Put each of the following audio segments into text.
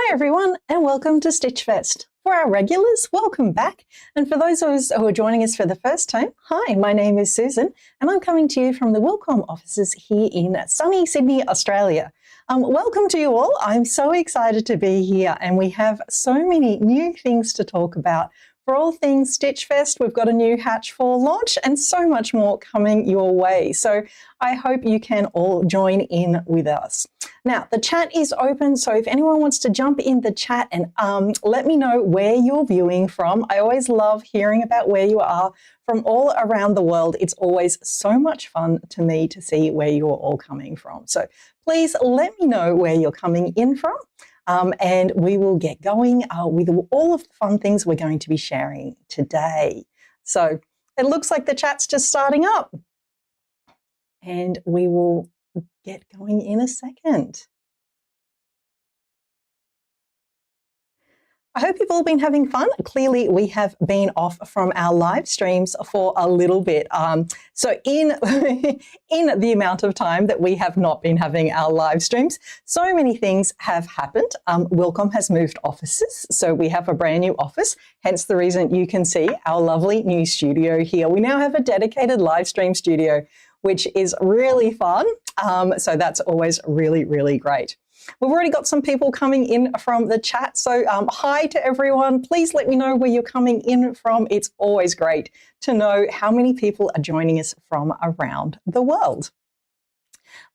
Hi everyone and welcome to StitchFEST. For our regulars, welcome back. And for those of us who are joining us for the first time, hi, my name is Susan and I'm coming to you from the Wilcom offices here in sunny Sydney, Australia. Welcome to you all. I'm so excited to be here and we have so many new things to talk about. For all things StitchFEST, we've got a new Hatch 4 launch and so much more coming your way. So I hope you can all join in with us. Now, the chat is open, so if anyone wants to jump in the chat and let me know where you're viewing from. I always love hearing about where you are from all around the world. It's always so much fun to me to see where you're all coming from. So please let me know where you're coming in from. And we will get going with all of the fun things we're going to be sharing today. So it looks like the chat's just starting up and we will get going in a second. I hope you've all been having fun. Clearly, we have been off from our live streams for a little bit. So in the amount of time that we have not been having our live streams, so many things have happened. Wilcom has moved offices, so we have a brand new office, hence the reason you can see our lovely new studio here. We now have a dedicated live stream studio, which is really fun. So that's always really, really great. We've already got some people coming in from the chat. So hi to everyone. Please let me know where you're coming in from. It's always great to know how many people are joining us from around the world.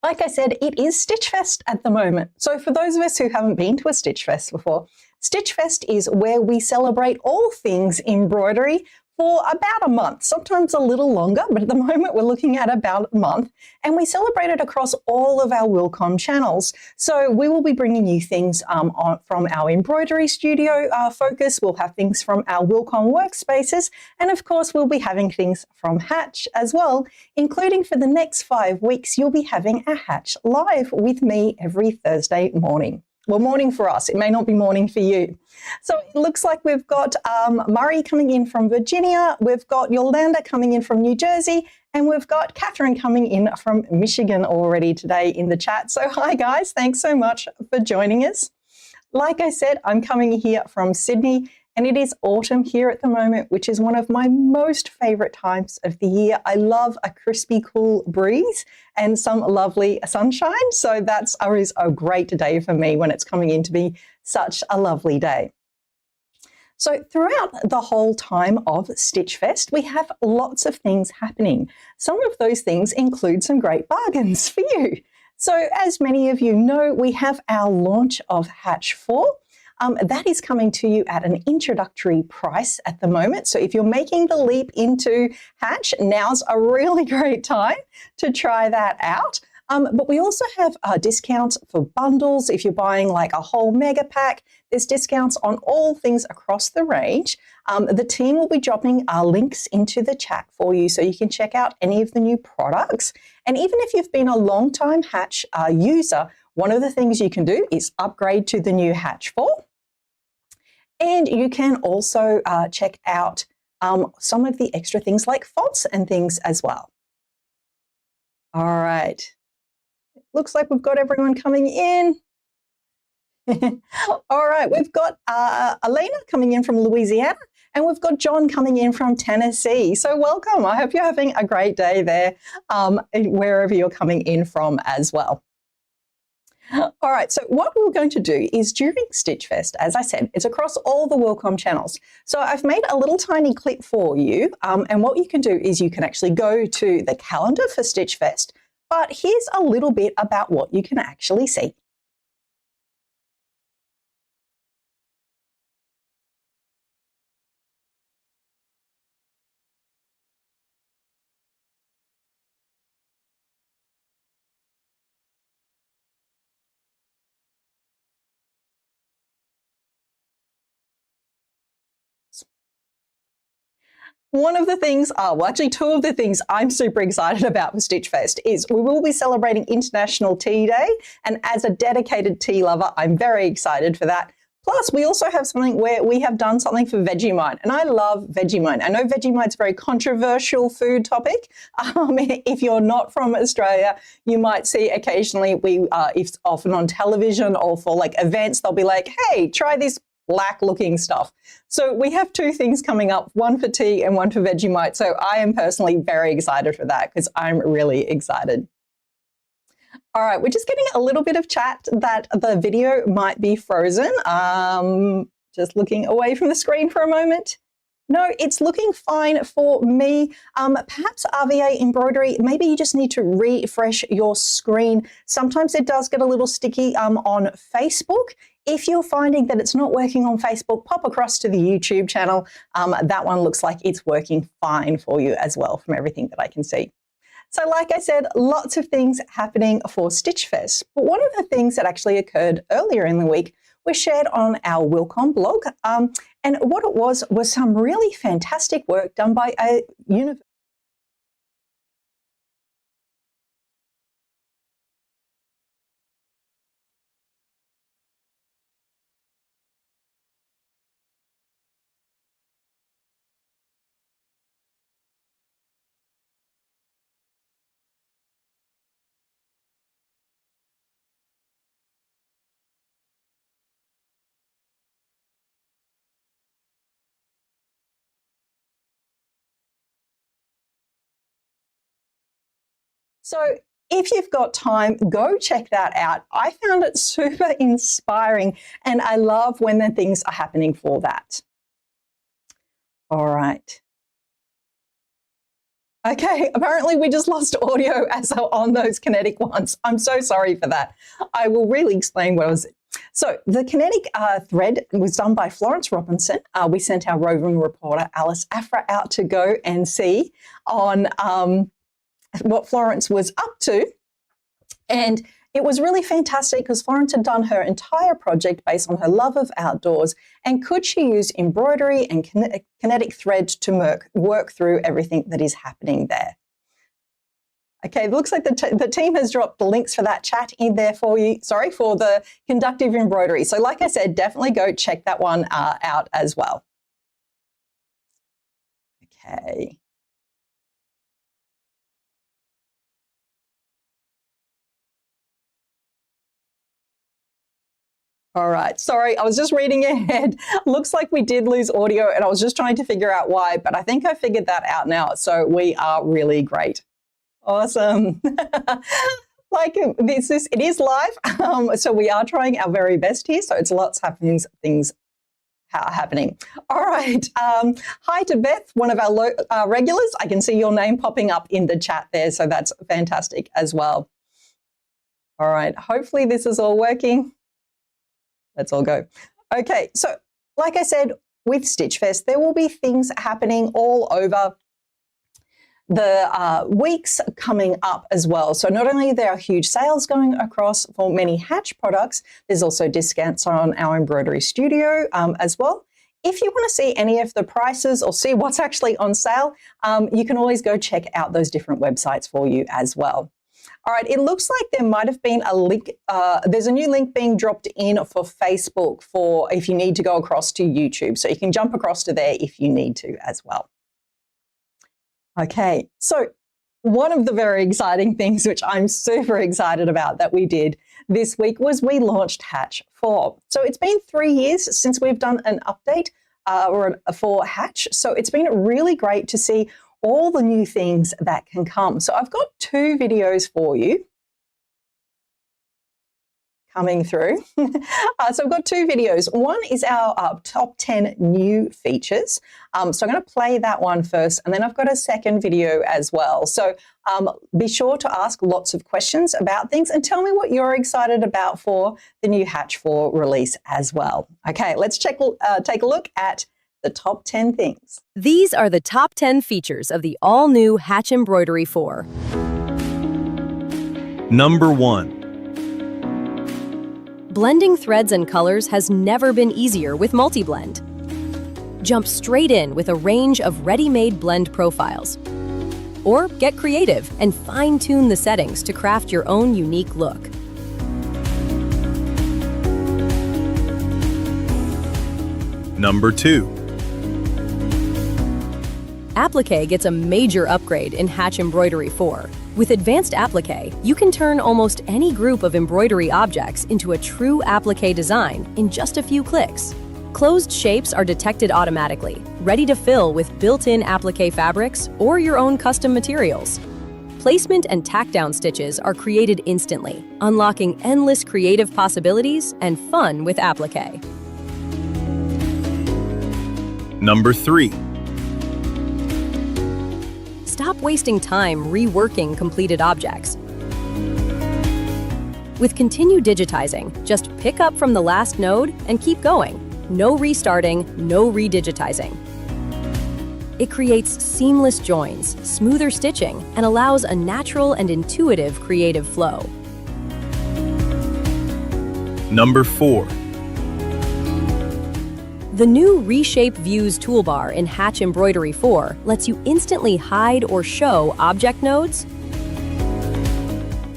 Like I said, it is StitchFEST at the moment. So for those of us who haven't been to a StitchFEST before, StitchFEST is where we celebrate all things embroidery for about a month, sometimes a little longer, but at the moment we're looking at about a month, and we celebrate it across all of our Wilcom channels. So we will be bringing you things from our embroidery studio focus, we'll have things from our Wilcom workspaces, and of course we'll be having things from Hatch as well, including for the next 5 weeks, you'll be having a Hatch Live with me every Thursday morning. Well, morning for us. It may not be morning for you. So it looks like we've got Murray coming in from Virginia, we've got Yolanda coming in from New Jersey, and we've got Catherine coming in from Michigan already today in the chat. So hi guys, thanks so much for joining us. Like I said, I'm coming here from Sydney, and it is autumn here at the moment, which is one of my most favourite times of the year. I love a crispy, cool breeze and some lovely sunshine. So that's always a great day for me when it's coming in to be such a lovely day. So throughout the whole time of StitchFEST, we have lots of things happening. Some of those things include some great bargains for you. So as many of you know, we have our launch of Hatch 4. That is coming to you at an introductory price at the moment. So if you're making the leap into Hatch, now's a really great time to try that out. But we also have discounts for bundles. If you're buying like a whole mega pack, there's discounts on all things across the range. The team will be dropping links into the chat for you so you can check out any of the new products. And even if you've been a long time Hatch user, one of the things you can do is upgrade to the new Hatch 4. And you can also check out some of the extra things like fonts and things as well. All right. Looks like we've got everyone coming in. All right, we've got Elena coming in from Louisiana, and we've got John coming in from Tennessee. So welcome. I hope you're having a great day there, wherever you're coming in from as well. All right, so what we're going to do is during StitchFEST, as I said, it's across all the Wilcom channels. So I've made a little tiny clip for you, and what you can do is you can actually go to the calendar for StitchFEST, but here's a little bit about what you can actually see. One of the things, well actually two of the things I'm super excited about for StitchFEST is we will be celebrating International Tea Day, and as a dedicated tea lover, I'm very excited for that. Plus, we also have something where we have done something for Vegemite, and I love Vegemite. I know Vegemite's a very controversial food topic. If you're not from Australia, you might see occasionally, it's often on television or for like events, they'll be like, hey, try this black-looking stuff. So we have two things coming up, one for tea and one for Vegemite. So I am personally very excited for that because I'm really excited. All right, we're just getting a little bit of chat that the video might be frozen. Just looking away from the screen for a moment. No, it's looking fine for me. Perhaps RVA embroidery, maybe you just need to refresh your screen. Sometimes it does get a little sticky on Facebook. If you're finding that it's not working on Facebook, pop across to the YouTube channel. That one looks like it's working fine for you as well from everything that I can see. So like I said, lots of things happening for StitchFEST. But one of the things that actually occurred earlier in the week was shared on our Wilcom blog. And what it was some really fantastic work done by a university. So if you've got time, go check that out. I found it super inspiring, and I love when the things are happening for that. All right. Okay, apparently we just lost audio as on those kinetic ones. I'm so sorry for that. I will really explain what I was. So the kinetic thread was done by Florence Robinson. We sent our roving reporter Alice Afra out to go and see on what Florence was up to. And it was really fantastic because Florence had done her entire project based on her love of outdoors, and could she use embroidery and kinetic thread to work through everything that is happening there. Okay, it looks like the team has dropped the links for that chat in there for you, sorry, for the conductive embroidery. So like I said, definitely go check that one out as well. Okay. All right, sorry, I was just reading ahead. Looks like we did lose audio, and I was just trying to figure out why, but I think I figured that out now. So we are really great. Awesome. Like it is live, so we are trying our very best here. So it's lots happening, things happening. All right. Hi to Beth, one of our regulars. I can see your name popping up in the chat there, so that's fantastic as well. All right. Hopefully this is all working. Let's all go. Okay, so like I said, with StitchFEST, there will be things happening all over the weeks coming up as well. So not only there are huge sales going across for many Hatch products, there's also discounts on our embroidery studio as well. If you want to see any of the prices or see what's actually on sale, you can always go check out those different websites for you as well. All right, it looks like there might have been a link. There's a new link being dropped in for Facebook for if you need to go across to YouTube. So you can jump across to there if you need to as well. Okay, so one of the very exciting things, which I'm super excited about that we did this week, was we launched Hatch 4. So it's been 3 years since we've done an update for Hatch. So it's been really great to see all the new things that can come. So I've got 2 videos for you coming through. So I've got 2 videos. One is our top 10 new features. So I'm going to play that one first, and then I've got a second video as well. So be sure to ask lots of questions about things and tell me what you're excited about for the new Hatch 4 release as well. Okay, let's take a look at the top 10 things. These are the top 10 features of the all-new Hatch Embroidery 4. Number 1. Blending threads and colors has never been easier with Multi-Blend. Jump straight in with a range of ready-made blend profiles. Or get creative and fine-tune the settings to craft your own unique look. Number 2. Applique gets a major upgrade in Hatch Embroidery 4. With advanced applique, you can turn almost any group of embroidery objects into a true applique design in just a few clicks. Closed shapes are detected automatically, ready to fill with built-in applique fabrics or your own custom materials. Placement and tack-down stitches are created instantly, unlocking endless creative possibilities and fun with applique. Number 3. Stop wasting time reworking completed objects. With Continue Digitizing, just pick up from the last node and keep going. No restarting, no redigitizing. It creates seamless joins, smoother stitching, and allows a natural and intuitive creative flow. Number 4. The new Reshape Views toolbar in Hatch Embroidery 4 lets you instantly hide or show object nodes,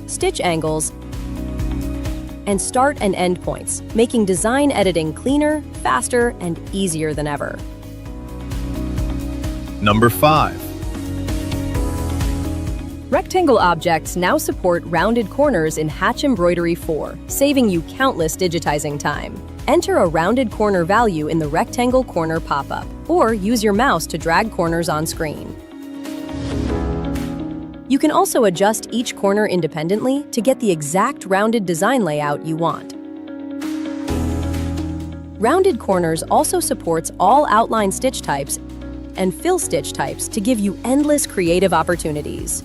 stitch angles, and start and end points, making design editing cleaner, faster, and easier than ever. Number 5. Rectangle objects now support rounded corners in Hatch Embroidery 4, saving you countless digitizing time. Enter a rounded corner value in the rectangle corner pop-up, or use your mouse to drag corners on screen. You can also adjust each corner independently to get the exact rounded design layout you want. Rounded corners also supports all outline stitch types and fill stitch types to give you endless creative opportunities.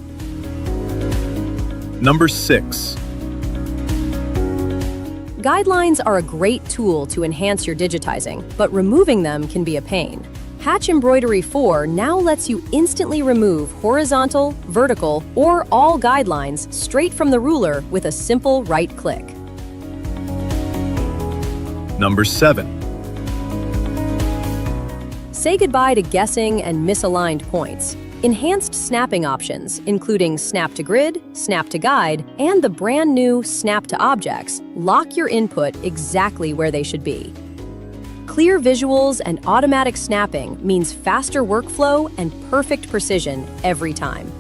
Number 6. Guidelines are a great tool to enhance your digitizing, but removing them can be a pain. Hatch Embroidery 4 now lets you instantly remove horizontal, vertical, or all guidelines straight from the ruler with a simple right click. Number 7. Say goodbye to guessing and misaligned points. Enhanced snapping options, including Snap to Grid, Snap to Guide, and the brand new Snap to Objects, lock your input exactly where they should be. Clear visuals and automatic snapping means faster workflow and perfect precision every time.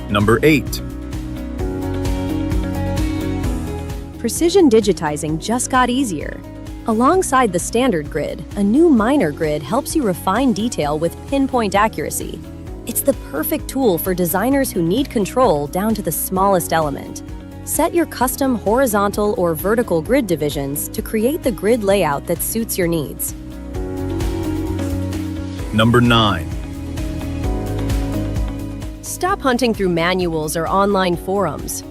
Number 8. Precision digitizing just got easier. Alongside the standard grid, a new minor grid helps you refine detail with pinpoint accuracy. It's the perfect tool for designers who need control down to the smallest element. Set your custom horizontal or vertical grid divisions to create the grid layout that suits your needs. Number 9. Stop hunting through manuals or online forums.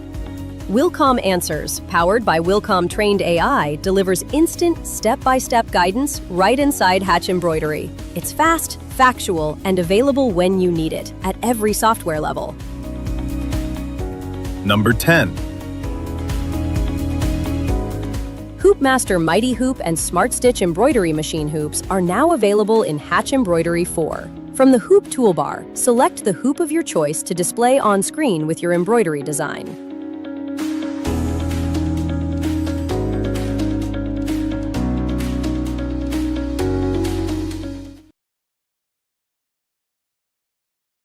Wilcom Answers, powered by Wilcom Trained AI, delivers instant, step-by-step guidance right inside Hatch Embroidery. It's fast, factual, and available when you need it, at every software level. Number 10. Hoopmaster Mighty Hoop and Smart Stitch embroidery machine hoops are now available in Hatch Embroidery 4. From the Hoop toolbar, select the hoop of your choice to display on screen with your embroidery design.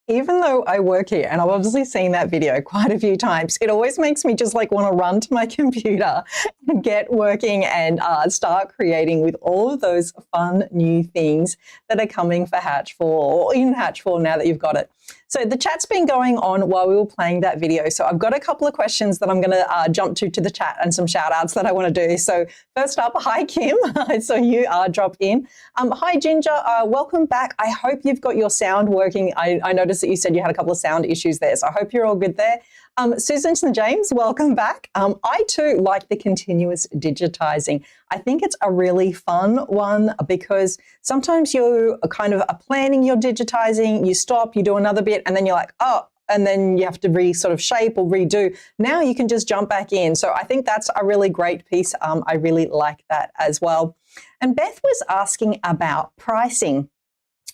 Even though I work here, and I've obviously seen that video quite a few times, it always makes me just like want to run to my computer and get working and start creating with all of those fun new things that are coming for Hatch 4, or in Hatch 4 now that you've got it. So the chat's been going on while we were playing that video. So I've got a couple of questions that I'm going to jump to the chat and some shout outs that I want to do. So first up, hi, Kim. I saw you drop in. Hi, Ginger. Welcome back. I hope you've got your sound working. I noticed that you said you had a couple of sound issues there. So I hope you're all good there. Susan and James, welcome back. I too like the continuous digitizing. I think it's a really fun one because sometimes you're kind of planning your digitizing, you stop, you do another bit, and then you're like, oh, and then you have to sort of shape or redo. Now you can just jump back in. So I think that's a really great piece. I really like that as well. And Beth was asking about pricing.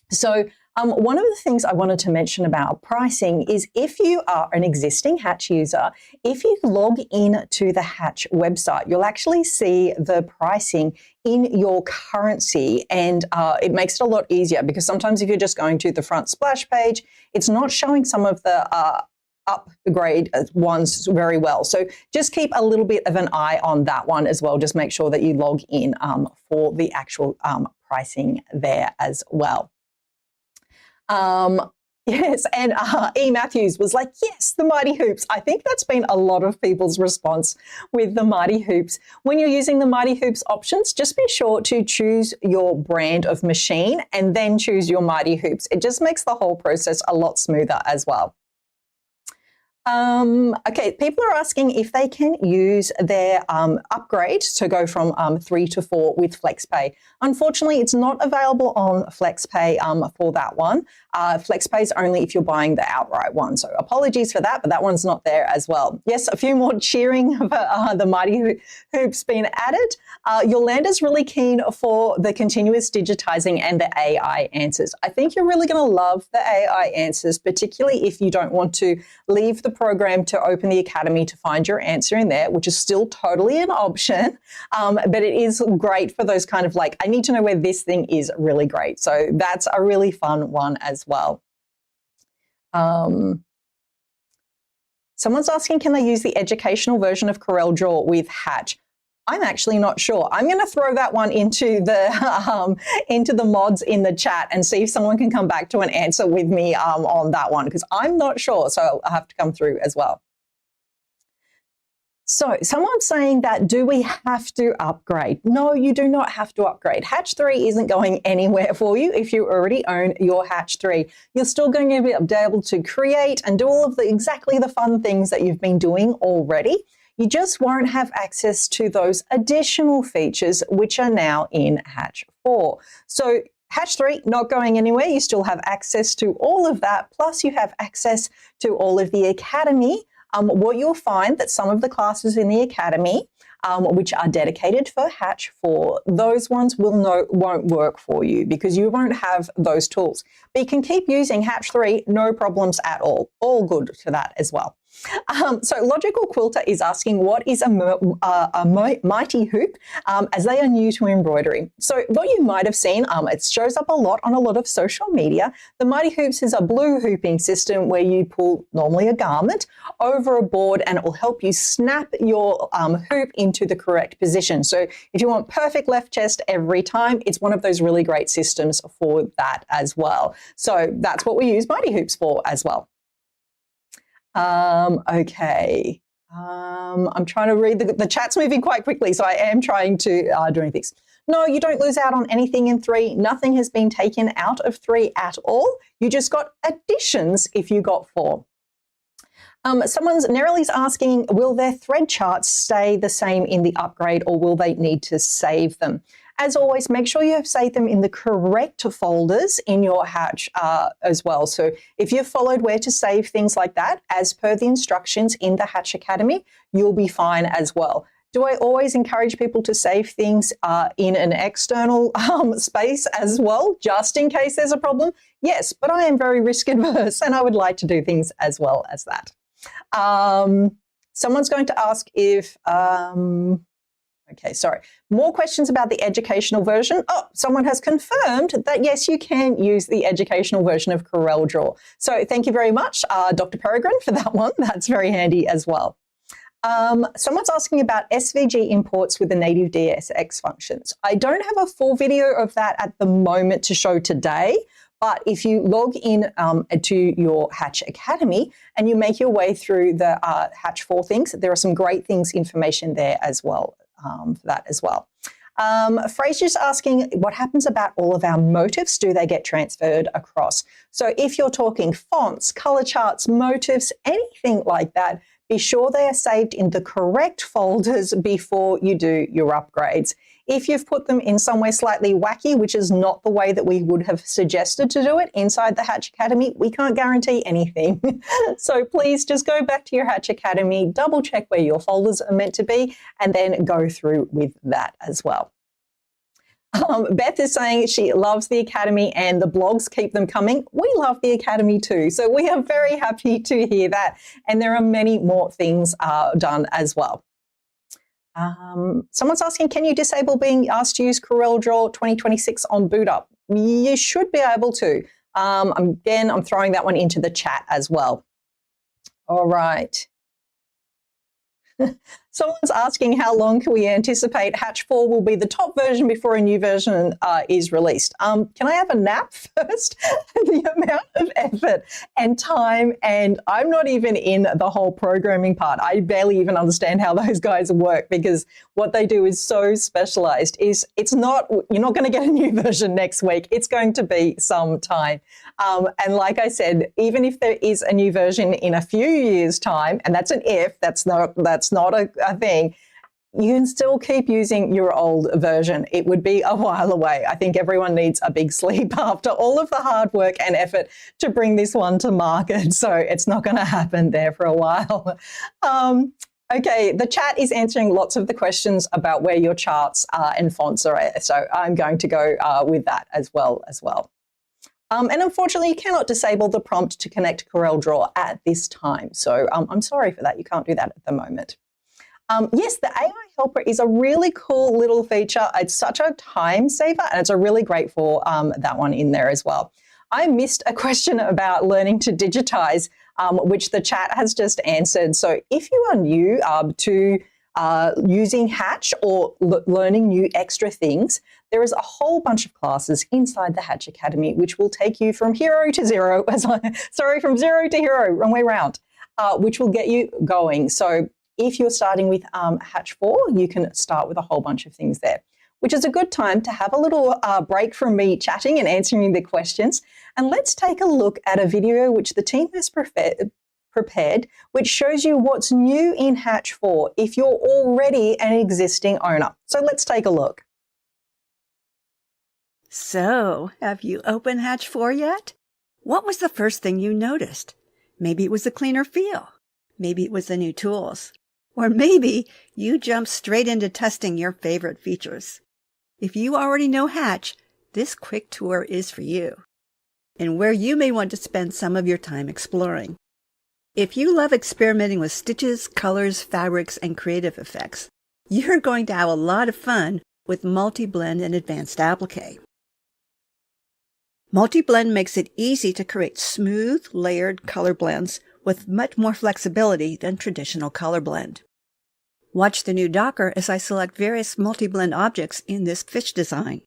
So One of the things I wanted to mention about pricing is if you are an existing Hatch user, if you log in to the Hatch website, you'll actually see the pricing in your currency, and it makes it a lot easier because sometimes if you're just going to the front splash page, it's not showing some of the upgrade ones very well. So just keep a little bit of an eye on that one as well. Just make sure that you log in for the actual pricing there as well. Yes, and E. Matthews was like, yes, the Mighty Hoops. I think that's been a lot of people's response with the Mighty Hoops. When you're using the Mighty Hoops options, just be sure to choose your brand of machine and then choose your Mighty Hoops. It just makes the whole process a lot smoother as well. Okay, people are asking if they can use their upgrade to go from 3 to 4 with FlexPay. Unfortunately, it's not available on FlexPay for that one. FlexPay is only if you're buying the outright one. So apologies for that, but that one's not there as well. Yes, a few more cheering for the Mighty Hoops being added. Yolanda's really keen for the continuous digitizing and the AI answers. I think you're really going to love the AI answers, particularly if you don't want to leave the program to open the Academy to find your answer in there, which is still totally an option. But it is great for those kind of like, I need to know where this thing is really great. So that's a really fun one as well. Someone's asking, can they use the educational version of CorelDRAW with Hatch? I'm actually not sure. I'm going to throw that one into the mods in the chat and see if someone can come back to an answer with me on that one, because I'm not sure. So I'll have to come through as well. So someone's saying that, do we have to upgrade? No, you do not have to upgrade. Hatch 3 isn't going anywhere for you if you already own your Hatch 3. You're still going to be able to create and do all of exactly the fun things that you've been doing already. You just won't have access to those additional features which are now in Hatch 4. So Hatch 3 not going anywhere. You still have access to all of that. Plus you have access to all of the Academy. What you'll find that some of the classes in the Academy, which are dedicated for Hatch 4, those ones won't work for you because you won't have those tools. But you can keep using Hatch 3, no problems at all. All good to that as well. So Logical Quilter is asking, what is a Mighty Hoop, as they are new to embroidery. So what you might have seen, it shows up a lot on a lot of social media. The Mighty Hoops is a blue hooping system where you pull normally a garment over a board and it will help you snap your hoop into the correct position. So if you want perfect left chest every time, it's one of those really great systems for that as well. So that's what we use Mighty Hoops for as well. Okay. I'm trying to read the chat's moving quite quickly, so I am trying to doing things. No, you don't lose out on anything in 3. Nothing has been taken out of 3 at all. You just got additions if you got 4. Someone's narrowly's asking, will their thread charts stay the same in the upgrade or will they need to save them? As always, make sure you have saved them in the correct folders in your Hatch as well. So if you've followed where to save things like that, as per the instructions in the Hatch Academy, you'll be fine as well. Do I always encourage people to save things in an external space as well, just in case there's a problem? Yes, but I am very risk adverse and I would like to do things as well as that. Someone's going to ask if... Okay, sorry. More questions about the educational version. Oh, someone has confirmed that, yes, you can use the educational version of CorelDRAW. So thank you very much, Dr. Peregrine, for that one. That's very handy as well. Someone's asking about SVG imports with the native DSX functions. I don't have a full video of that at the moment to show today, but if you log in to your Hatch Academy and you make your way through the Hatch 4 things, there are some great things, information there as well. For that as well. Fraser's asking, what happens about all of our motifs? Do they get transferred across? So if you're talking fonts, color charts, motifs, anything like that, be sure they are saved in the correct folders before you do your upgrades. If you've put them in somewhere slightly wacky, which is not the way that we would have suggested to do it inside the Hatch Academy, we can't guarantee anything. So please just go back to your Hatch Academy, double check where your folders are meant to be, and then go through with that as well. Beth is saying she loves the Academy and the blogs keep them coming. We love the Academy too. So we are very happy to hear that. And there are many more things done as well. Someone's asking, can you disable being asked to use CorelDRAW 2026 on boot up? You should be able to. Again, I'm throwing that one into the chat as well. All right. Someone's asking how long can we anticipate Hatch 4 will be the top version before a new version is released. Can I have a nap first? The amount of effort and time, and I'm not even in the whole programming part. I barely even understand how those guys work because what they do is so specialized. You're not going to get a new version next week. It's going to be some time. And like I said, even if there is a new version in a few years' time, and that's an if, that's not a thing, you can still keep using your old version. It would be a while away. I think everyone needs a big sleep after all of the hard work and effort to bring this one to market. So it's not going to happen there for a while. Okay, the chat is answering lots of the questions about where your charts and fonts are at. So I'm going to go with that as well. And unfortunately, you cannot disable the prompt to connect CorelDRAW at this time. So I'm sorry for that. You can't do that at the moment. Yes, the AI Helper is a really cool little feature. It's such a time saver, and it's a really great for that one in there as well. I missed a question about learning to digitize, which the chat has just answered. So if you are new to using Hatch or learning new extra things, there is a whole bunch of classes inside the Hatch Academy which will take you from hero to zero, from zero to hero, wrong way round, which will get you going. So if you're starting with Hatch 4, you can start with a whole bunch of things there, which is a good time to have a little break from me chatting and answering the questions. And let's take a look at a video which the team has prepared, which shows you what's new in Hatch 4 if you're already an existing owner. So let's take a look. So, have you opened Hatch 4 yet? What was the first thing you noticed? Maybe it was a cleaner feel. Maybe it was the new tools. Or maybe you jumped straight into testing your favorite features. If you already know Hatch, this quick tour is for you, and where you may want to spend some of your time exploring. If you love experimenting with stitches, colors, fabrics, and creative effects, you're going to have a lot of fun with Multi-Blend and Advanced Applique. Multi-Blend makes it easy to create smooth, layered color blends with much more flexibility than traditional color blend. Watch the new Docker as I select various multi-blend objects in this fish design.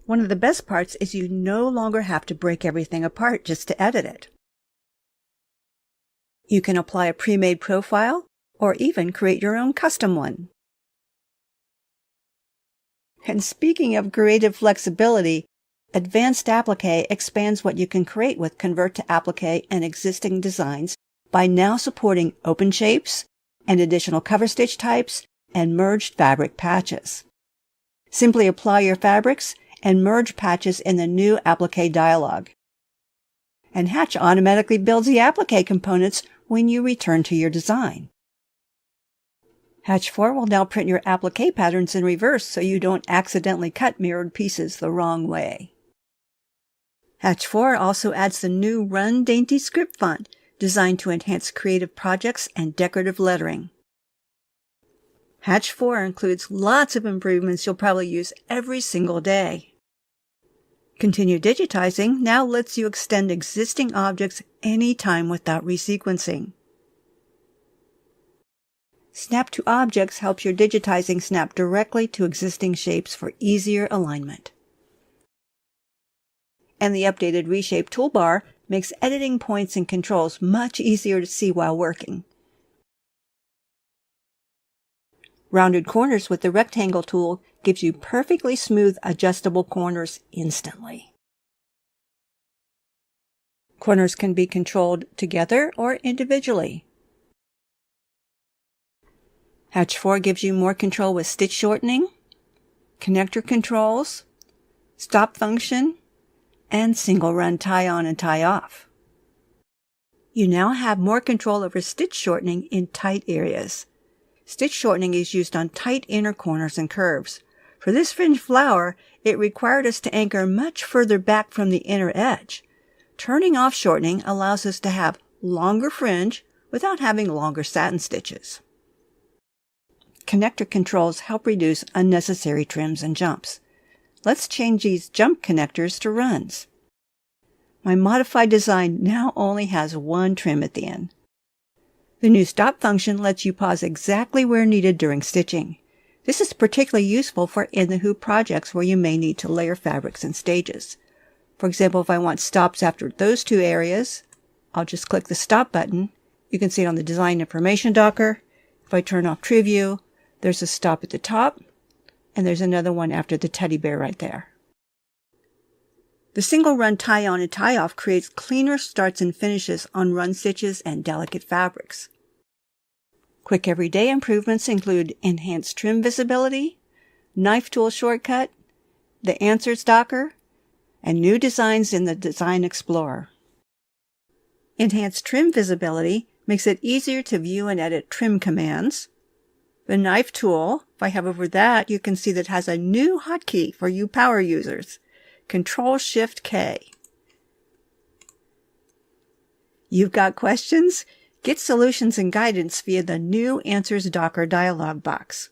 One of the best parts is you no longer have to break everything apart just to edit it. You can apply a pre-made profile or even create your own custom one. And speaking of creative flexibility, Advanced Applique expands what you can create with Convert to Applique and existing designs by now supporting open shapes and additional cover stitch types and merged fabric patches. Simply apply your fabrics and merge patches in the new Applique dialog. And Hatch automatically builds the Applique components when you return to your design. Hatch 4 will now print your Applique patterns in reverse so you don't accidentally cut mirrored pieces the wrong way. Hatch 4 also adds the new Run Dainty script font, designed to enhance creative projects and decorative lettering. Hatch 4 includes lots of improvements you'll probably use every single day. Continue Digitizing now lets you extend existing objects anytime without resequencing. Snap to Objects helps your digitizing snap directly to existing shapes for easier alignment. And the updated Reshape toolbar makes editing points and controls much easier to see while working. Rounded Corners with the Rectangle tool gives you perfectly smooth adjustable corners instantly. Corners can be controlled together or individually. Hatch 4 gives you more control with stitch shortening, connector controls, stop function, and single run tie on and tie off. You now have more control over stitch shortening in tight areas. Stitch shortening is used on tight inner corners and curves. For this fringe flower, it required us to anchor much further back from the inner edge. Turning off shortening allows us to have longer fringe without having longer satin stitches. Connector controls help reduce unnecessary trims and jumps. Let's change these jump connectors to runs. My modified design now only has one trim at the end. The new stop function lets you pause exactly where needed during stitching. This is particularly useful for in-the-hoop projects where you may need to layer fabrics in stages. For example, if I want stops after those two areas, I'll just click the stop button. You can see it on the design information docker. If I turn off tree view, there's a stop at the top, and there's another one after the teddy bear right there. The single run tie-on and tie-off creates cleaner starts and finishes on run stitches and delicate fabrics. Quick everyday improvements include enhanced trim visibility, knife tool shortcut, the Answers docker, and new designs in the Design Explorer. Enhanced trim visibility makes it easier to view and edit trim commands. The knife tool, if I hover over that, you can see that it has a new hotkey for you power users, Control-Shift-K. You've got questions? Get solutions and guidance via the new Answers Docker dialog box.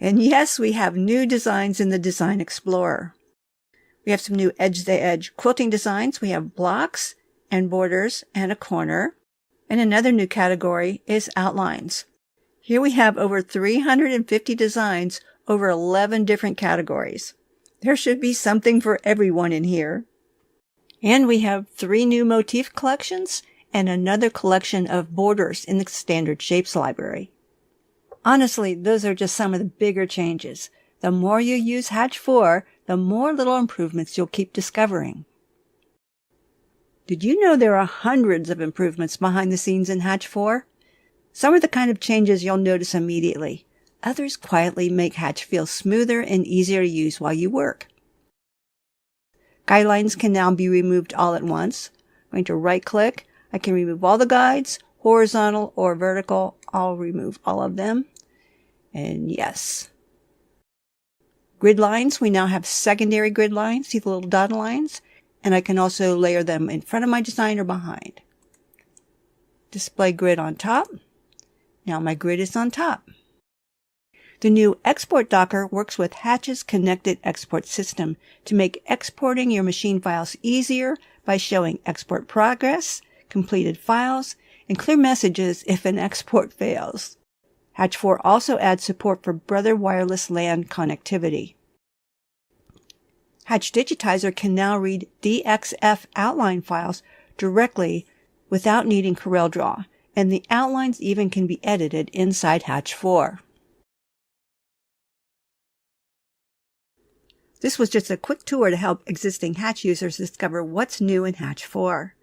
And yes, we have new designs in the Design Explorer. We have some new edge-to-edge quilting designs. We have blocks and borders and a corner. And another new category is outlines. Here we have over 350 designs over 11 different categories. There should be something for everyone in here. And we have 3 new motif collections and another collection of borders in the standard shapes library. Honestly, those are just some of the bigger changes. The more you use Hatch 4, the more little improvements you'll keep discovering. Did you know there are hundreds of improvements behind the scenes in Hatch 4? Some are the kind of changes you'll notice immediately. Others quietly make Hatch feel smoother and easier to use while you work. Guidelines can now be removed all at once. I'm going to right-click. I can remove all the guides, horizontal or vertical. I'll remove all of them. And yes. Grid lines, we now have secondary grid lines. See the little dotted lines? And I can also layer them in front of my design or behind. Display grid on top. Now my grid is on top. The new Export Docker works with Hatch's connected export system to make exporting your machine files easier by showing export progress, completed files, and clear messages if an export fails. Hatch 4 also adds support for Brother Wireless LAN connectivity. Hatch Digitizer can now read DXF outline files directly without needing CorelDRAW, and the outlines even can be edited inside Hatch 4. This was just a quick tour to help existing Hatch users discover what's new in Hatch 4.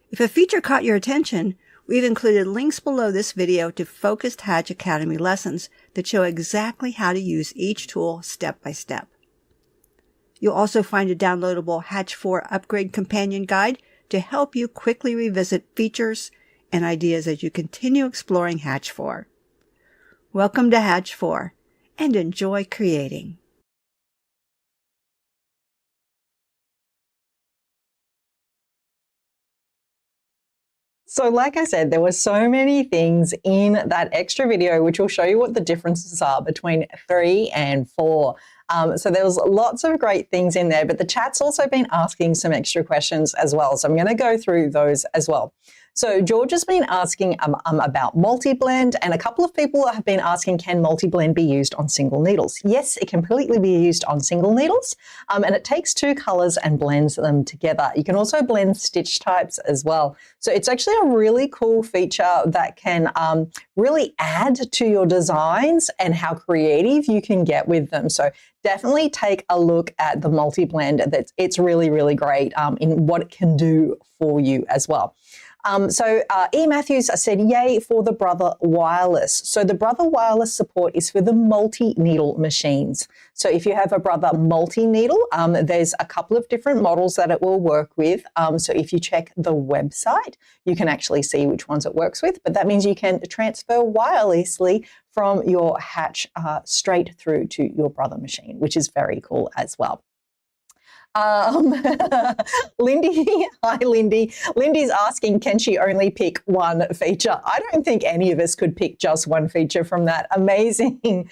If a feature caught your attention, we've included links below this video to focused Hatch Academy lessons that show exactly how to use each tool step by step. You'll also find a downloadable Hatch 4 Upgrade Companion Guide to help you quickly revisit features and ideas as you continue exploring Hatch 4. Welcome to Hatch 4, and enjoy creating. So like I said, there were so many things in that extra video which will show you what the differences are between 3 and 4. So there was lots of great things in there, but the chat's also been asking some extra questions as well. So I'm going to go through those as well. So George has been asking about multi-blend, and a couple of people have been asking, can multi-blend be used on single needles? Yes, it can completely be used on single needles, and it takes 2 colors and blends them together. You can also blend stitch types as well. So it's actually a really cool feature that can really add to your designs and how creative you can get with them. So definitely take a look at the multi-blend. It's really, really great in what it can do for you as well. E. Matthews said, yay for the Brother Wireless. So the Brother Wireless support is for the multi-needle machines. So if you have a Brother multi-needle, there's a couple of different models that it will work with. So if you check the website, you can actually see which ones it works with, but that means you can transfer wirelessly from your hatch straight through to your brother machine, which is very cool as well. Lindy, hi Lindy. Lindy's asking, can she only pick one feature? I don't think any of us could pick just one feature from that amazing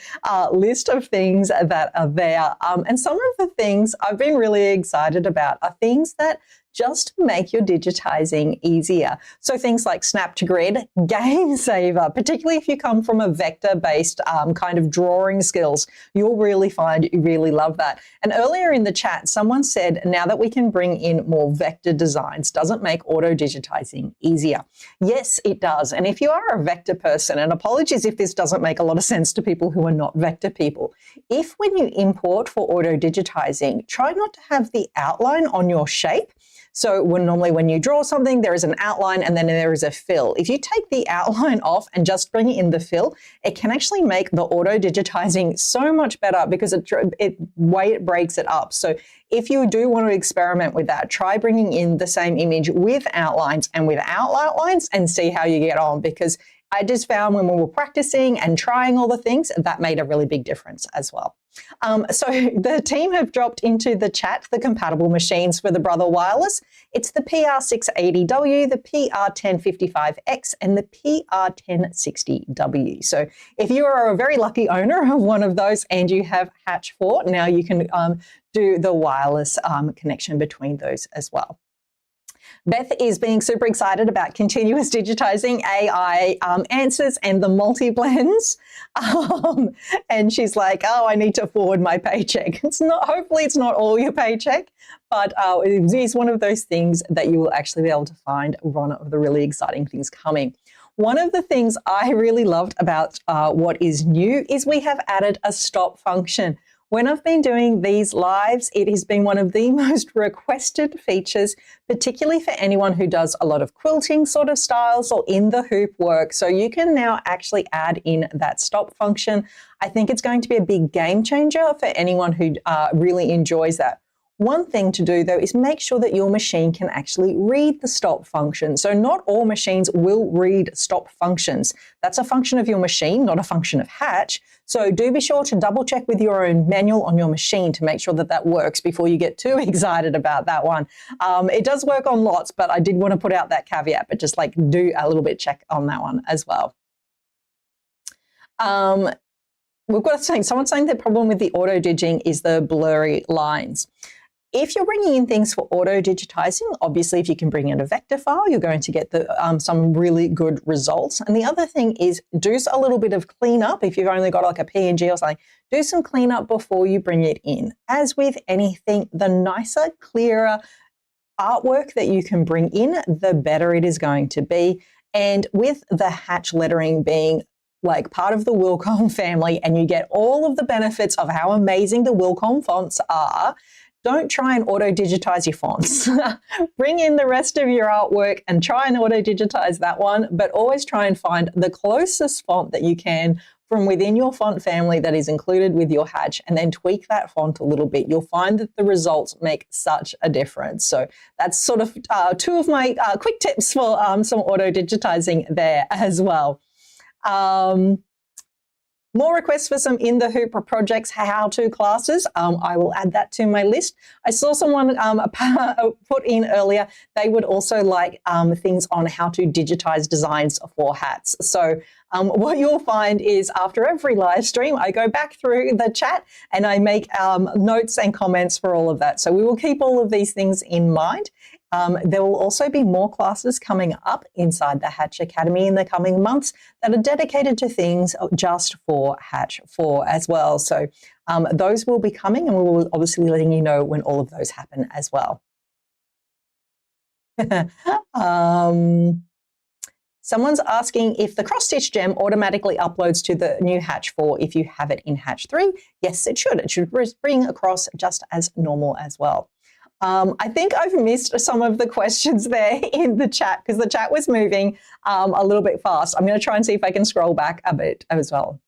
list of things that are there. And some of the things I've been really excited about are things that just make your digitizing easier. So things like Snap to Grid, game saver, particularly if you come from a vector-based kind of drawing skills, you'll really find you really love that. And earlier in the chat, someone said, now that we can bring in more vector designs, does it make auto digitizing easier? Yes, it does. And if you are a vector person, and apologies if this doesn't make a lot of sense to people who are not vector people, if when you import for auto digitizing, try not to have the outline on your shape. So normally when you draw something, there is an outline and then there is a fill. If you take the outline off and just bring in the fill, it can actually make the auto digitizing so much better because way it breaks it up. So if you do want to experiment with that, try bringing in the same image with outlines and without outlines and see how you get on, because I just found when we were practicing and trying all the things, that made a really big difference as well. So the team have dropped into the chat the compatible machines for the Brother Wireless. It's the PR680W, the PR1055X, and the PR1060W. So if you are a very lucky owner of one of those and you have Hatch 4, now you can do the wireless connection between those as well. Beth is being super excited about continuous digitizing AI answers and the multi-blends. And she's like, oh, I need to forward my paycheck. It's not, hopefully it's not all your paycheck, but it is one of those things that you will actually be able to find one of the really exciting things coming. One of the things I really loved about what is new is we have added a stop function. When I've been doing these lives, it has been one of the most requested features, particularly for anyone who does a lot of quilting sort of styles or in the hoop work. So you can now actually add in that stop function. I think it's going to be a big game changer for anyone who really enjoys that. One thing to do, though, is make sure that your machine can actually read the stop function. So not all machines will read stop functions. That's a function of your machine, not a function of Hatch. So do be sure to double check with your own manual on your machine to make sure that that works before you get too excited about that one. It does work on lots, but I did want to put out that caveat, but just like do a little bit check on that one as well. We've got someone saying the problem with the auto digging is the blurry lines. If you're bringing in things for auto digitizing, obviously if you can bring in a vector file, you're going to get some really good results. And the other thing is do a little bit of cleanup. If you've only got like a PNG or something, do some cleanup before you bring it in. As with anything, the nicer, clearer artwork that you can bring in, the better it is going to be. And with the Hatch lettering being like part of the Wilcom family, and you get all of the benefits of how amazing the Wilcom fonts are, don't try and auto-digitize your fonts. Bring in the rest of your artwork and try and auto-digitize that one, but always try and find the closest font that you can from within your font family that is included with your Hatch, and then tweak that font a little bit. You'll find that the results make such a difference. So that's sort of two of my quick tips for some auto-digitizing there as well. More requests for some In the Hoop projects how-to classes. I will add that to my list. I saw someone put in earlier, they would also like things on how to digitize designs for hats. So what you'll find is after every live stream, I go back through the chat and I make notes and comments for all of that. So we will keep all of these things in mind. There will also be more classes coming up inside the Hatch Academy in the coming months that are dedicated to things just for Hatch 4 as well. So those will be coming, and we will obviously be letting you know when all of those happen as well. Someone's asking if the cross-stitch gem automatically uploads to the new Hatch 4 if you have it in Hatch 3. Yes, it should. It should bring across just as normal as well. I think I've missed some of the questions there in the chat because the chat was moving a little bit fast. I'm going to try and see if I can scroll back a bit as well.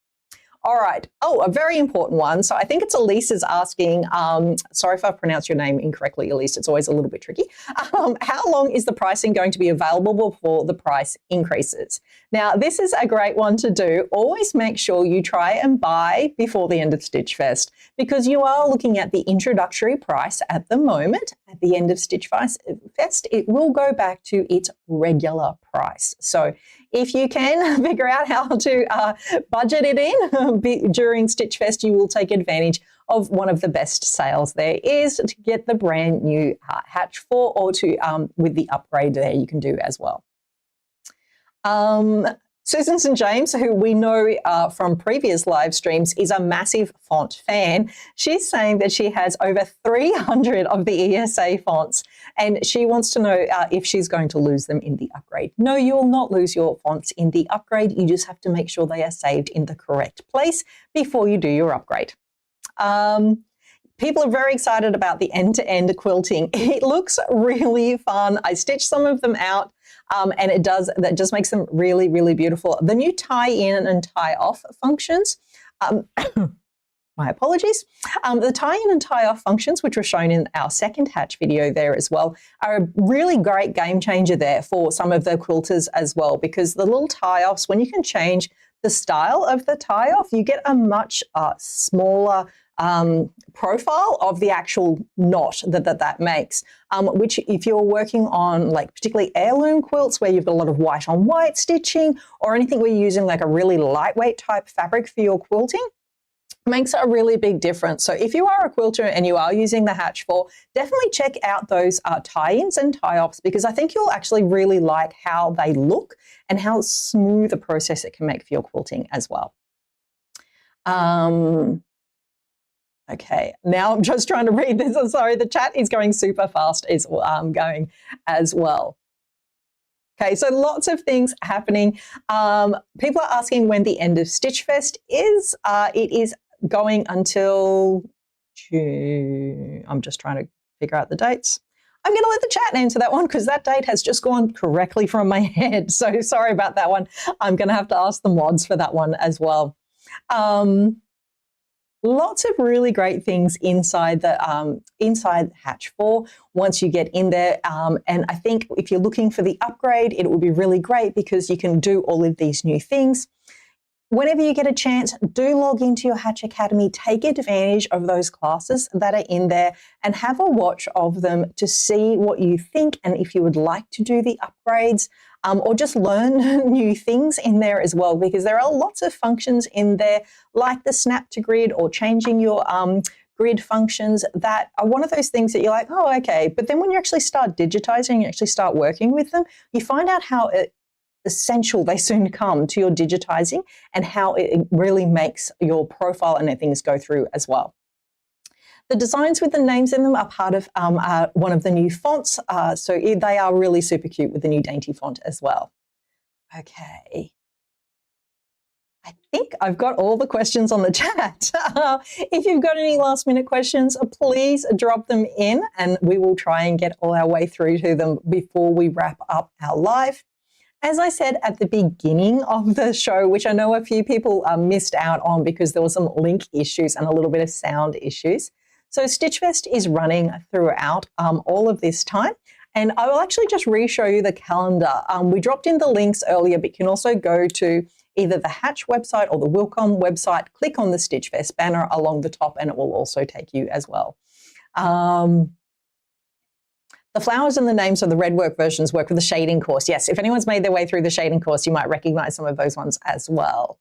All right. Oh, a very important one. So I think it's Elise is asking, sorry if I pronounced your name incorrectly, Elise. It's always a little bit tricky. How long is the pricing going to be available before the price increases? Now, this is a great one to do. Always make sure you try and buy before the end of StitchFEST, because you are looking at the introductory price at the moment. At the end of StitchFEST, it will go back to its regular price. So if you can figure out how to budget it in during StitchFEST, you will take advantage of one of the best sales there is to get the brand new Hatch 4, or to with the upgrade there you can do as well. Susan St. James, who we know from previous live streams, is a massive font fan. She's saying that she has over 300 of the ESA fonts, and she wants to know if she's going to lose them in the upgrade. No, you will not lose your fonts in the upgrade. You just have to make sure they are saved in the correct place before you do your upgrade. People are very excited about the end-to-end quilting. It looks really fun. I stitched some of them out. And that just makes them really, really beautiful. The new tie-in and tie-off functions, my apologies. The tie-in and tie-off functions, which were shown in our second Hatch video there as well, are a really great game changer there for some of the quilters as well, because the little tie-offs, when you can change the style of the tie-off, you get a much smaller profile of the actual knot that makes, which if you're working on like particularly heirloom quilts where you've got a lot of white on white stitching, or anything where you're using like a really lightweight type fabric for your quilting, makes a really big difference. So if you are a quilter and you are using the Hatch 4, definitely check out those tie-ins and tie-offs, because I think you'll actually really like how they look and how smooth a process it can make for your quilting as well. Okay, now I'm just trying to read this. I'm sorry, the chat is going super fast is going as well. Okay, so lots of things happening. People are asking when the end of StitchFEST is. It is going until June. I'm just trying to figure out the dates. I'm going to let the chat answer that one, because that date has just gone correctly from my head. So sorry about that one. I'm going to have to ask the mods for that one as well. Lots of really great things inside the inside Hatch 4 once you get in there. And I think if you're looking for the upgrade, it will be really great because you can do all of these new things. Whenever you get a chance, do log into your Hatch Academy, take advantage of those classes that are in there and have a watch of them to see what you think and if you would like to do the upgrades. Or just learn new things in there as well, because there are lots of functions in there like the snap to grid or changing your grid functions that are one of those things that you're like, oh, okay. But then when you actually start digitizing, you actually start working with them, you find out how essential they soon come to your digitizing and how it really makes your profile and things go through as well. The designs with the names in them are part of one of the new fonts, so they are really super cute with the new dainty font as well. Okay. I think I've got all the questions on the chat. If you've got any last minute questions, please drop them in and we will try and get all our way through to them before we wrap up our live. As I said at the beginning of the show, which I know a few people missed out on because there were some link issues and a little bit of sound issues. So StitchFEST is running throughout all of this time. And I will actually just re-show you the calendar. We dropped in the links earlier, but you can also go to either the Hatch website or the Wilcom website, click on the StitchFEST banner along the top, and it will also take you as well. The flowers and the names of the red work versions work with the shading course. Yes, if anyone's made their way through the shading course, you might recognize some of those ones as well.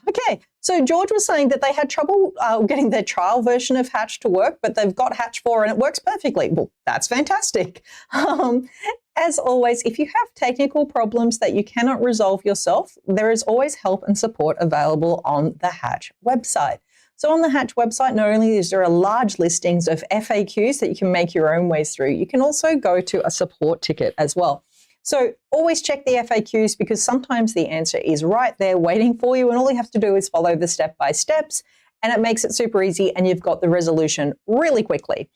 Okay, so George was saying that they had trouble getting their trial version of Hatch to work, but they've got Hatch 4 and it works perfectly. Well, that's fantastic. As always, if you have technical problems that you cannot resolve yourself, there is always help and support available on the Hatch website. So on the Hatch website, not only is there a large listings of FAQs that you can make your own ways through, you can also go to a support ticket as well. So always check the FAQs because sometimes the answer is right there waiting for you and all you have to do is follow the step-by-steps and it makes it super easy and you've got the resolution really quickly.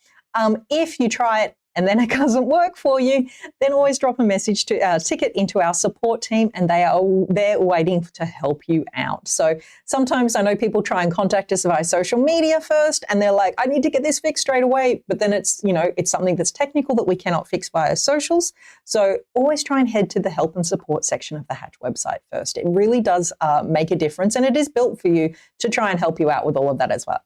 If you try it and then it doesn't work for you, then always drop a message to our ticket into our support team, and they're waiting to help you out. So sometimes I know people try and contact us via social media first, and they're like, I need to get this fixed straight away. But then it's something that's technical that we cannot fix via socials. So always try and head to the help and support section of the Hatch website first. It really does make a difference, and it is built for you to try and help you out with all of that as well.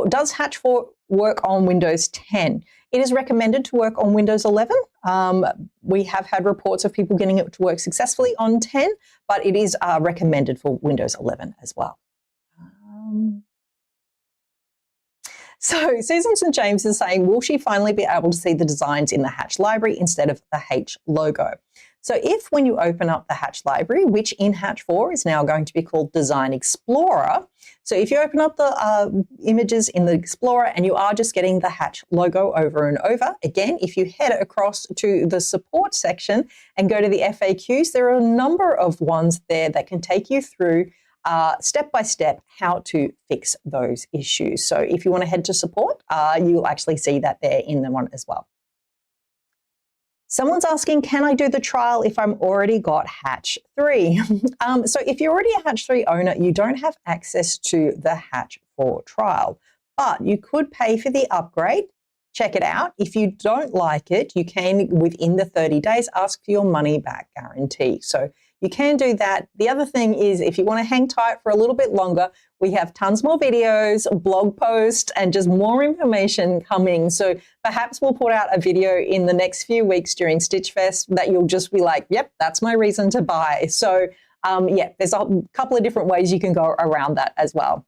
Does Hatch 4 work on Windows 10? It is recommended to work on Windows 11. We have had reports of people getting it to work successfully on 10, but it is recommended for Windows 11 as well. So Susan St. James is saying, will she finally be able to see the designs in the Hatch library instead of the H logo? So if when you open up the Hatch library, which in Hatch 4 is now going to be called Design Explorer, so if you open up the images in the Explorer and you are just getting the Hatch logo over and over, again, if you head across to the support section and go to the FAQs, there are a number of ones there that can take you through step by step how to fix those issues. So if you want to head to support, you'll actually see that there in the one as well. Someone's asking, can I do the trial if I'm already got Hatch 3? So if you're already a Hatch 3 owner, you don't have access to the Hatch 4 trial, but you could pay for the upgrade, check it out. If you don't like it, you can, within the 30 days, ask for your money back guarantee. So you can do that. The other thing is, if you want to hang tight for a little bit longer, we have tons more videos, blog posts, and just more information coming. So perhaps we'll put out a video in the next few weeks during StitchFEST that you'll just be like, yep, that's my reason to buy. So yeah, there's a couple of different ways you can go around that as well.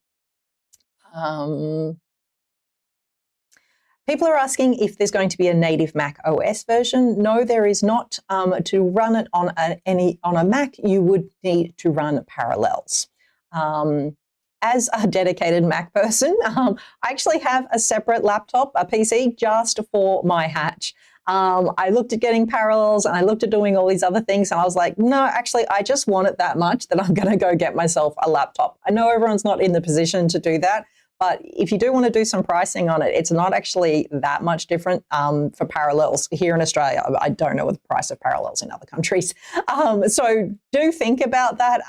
People are asking if there's going to be a native Mac OS version. No, there is not. To run it on a Mac, you would need to run Parallels. As a dedicated Mac person, I actually have a separate laptop, a PC, just for my Hatch. I looked at getting Parallels and I looked at doing all these other things, and I was like, no, actually, I just want it that much that I'm going to go get myself a laptop. I know everyone's not in the position to do that, but if you do want to do some pricing on it, it's not actually that much different for Parallels here in Australia. I don't know the price of Parallels in other countries. So do think about that.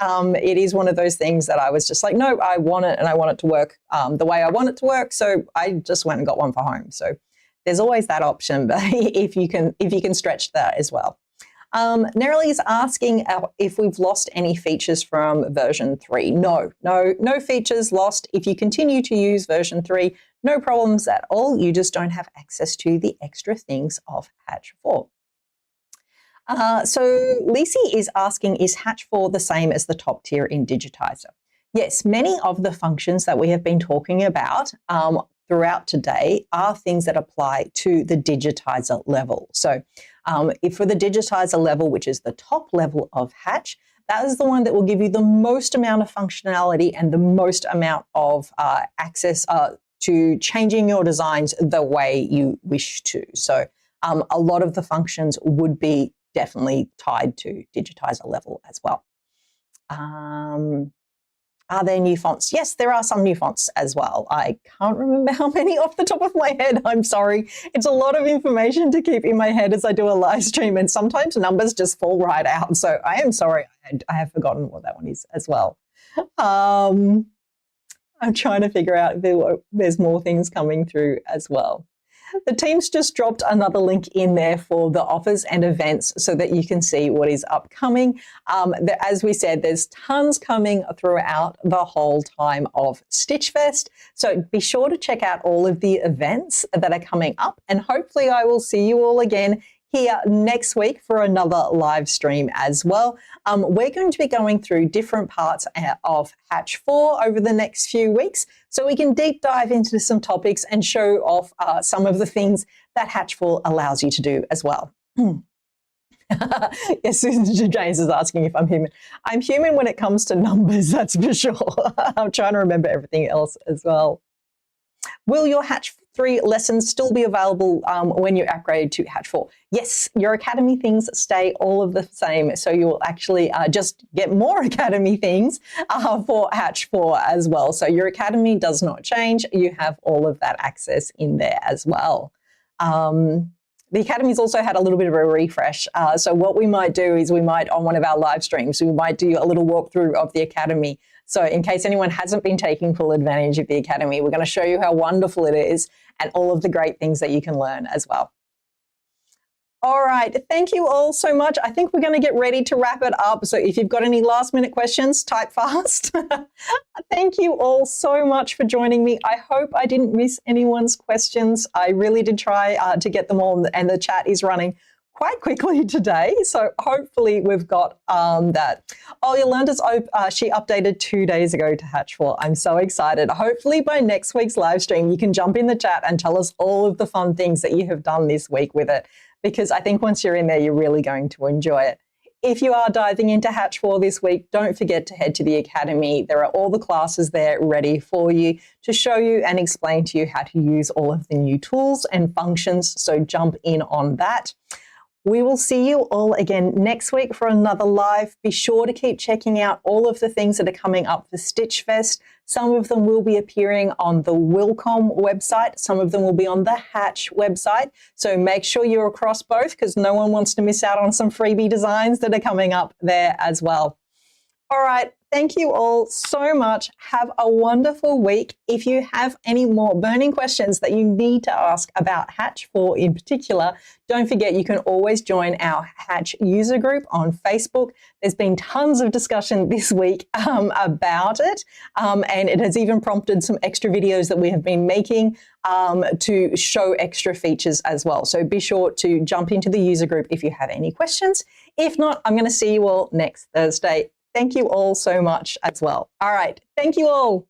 It is one of those things that I was just like, no, I want it, and I want it to work the way I want it to work. So I just went and got one for home. So there's always that option, but if you can stretch that as well. Nerily is asking if we've lost any features from version 3. No features lost. If you continue to use version 3, no problems at all. You just don't have access to the extra things of Hatch 4. So Lisi is asking, is Hatch 4 the same as the top tier in Digitizer? Yes, many of the functions that we have been talking about throughout today are things that apply to the Digitizer level. So if for the Digitizer level, which is the top level of Hatch, that is the one that will give you the most amount of functionality and the most amount of access to changing your designs the way you wish to. So a lot of the functions would be definitely tied to Digitizer level as well. Are there new fonts? Yes, there are some new fonts as well. I can't remember how many off the top of my head. I'm sorry. It's a lot of information to keep in my head as I do a live stream, and sometimes numbers just fall right out. So I am sorry. I have forgotten what that one is as well. I'm trying to figure out if there's more things coming through as well. The team's just dropped another link in there for the offers and events so that you can see what is upcoming. As we said, there's tons coming throughout the whole time of StitchFEST. So be sure to check out all of the events that are coming up, and hopefully I will see you all again here next week for another live stream as well. We're going to be going through different parts of Hatch 4 over the next few weeks, so we can deep dive into some topics and show off some of the things that Hatch 4 allows you to do as well. Yes, Susan James is asking if I'm human. I'm human when it comes to numbers, that's for sure. I'm trying to remember everything else as well. Will your Hatch 3 lessons still be available when you upgrade to Hatch 4? Yes, your Academy things stay all of the same. So you'll actually just get more Academy things for Hatch 4 as well. So your Academy does not change. You have all of that access in there as well. The Academy's also had a little bit of a refresh. So what we might do is we might, on one of our live streams, we might do a little walkthrough of the Academy. So in case anyone hasn't been taking full advantage of the Academy, we're going to show you how wonderful it is and all of the great things that you can learn as well. All right, thank you all so much. I think we're going to get ready to wrap it up. So if you've got any last minute questions, type fast. Thank you all so much for joining me. I hope I didn't miss anyone's questions. I really did try to get them all, and the chat is running quite quickly today. So hopefully we've got that. Oh, Yolanda's she updated 2 days ago to Hatch 4. I'm so excited. Hopefully by next week's live stream, you can jump in the chat and tell us all of the fun things that you have done this week with it, because I think once you're in there, you're really going to enjoy it. If you are diving into Hatch 4 this week, don't forget to head to the Academy. There are all the classes there ready for you to show you and explain to you how to use all of the new tools and functions. So jump in on that. We will see you all again next week for another live. Be sure to keep checking out all of the things that are coming up for StitchFEST. Some of them will be appearing on the Wilcom website. Some of them will be on the Hatch website. So make sure you're across both, because no one wants to miss out on some freebie designs that are coming up there as well. All right. Thank you all so much. Have a wonderful week. If you have any more burning questions that you need to ask about Hatch 4 in particular, don't forget you can always join our Hatch user group on Facebook. There's been tons of discussion this week about it, and it has even prompted some extra videos that we have been making to show extra features as well. So be sure to jump into the user group if you have any questions. If not, I'm going to see you all next Thursday. Thank you all so much as well. All right. Thank you all.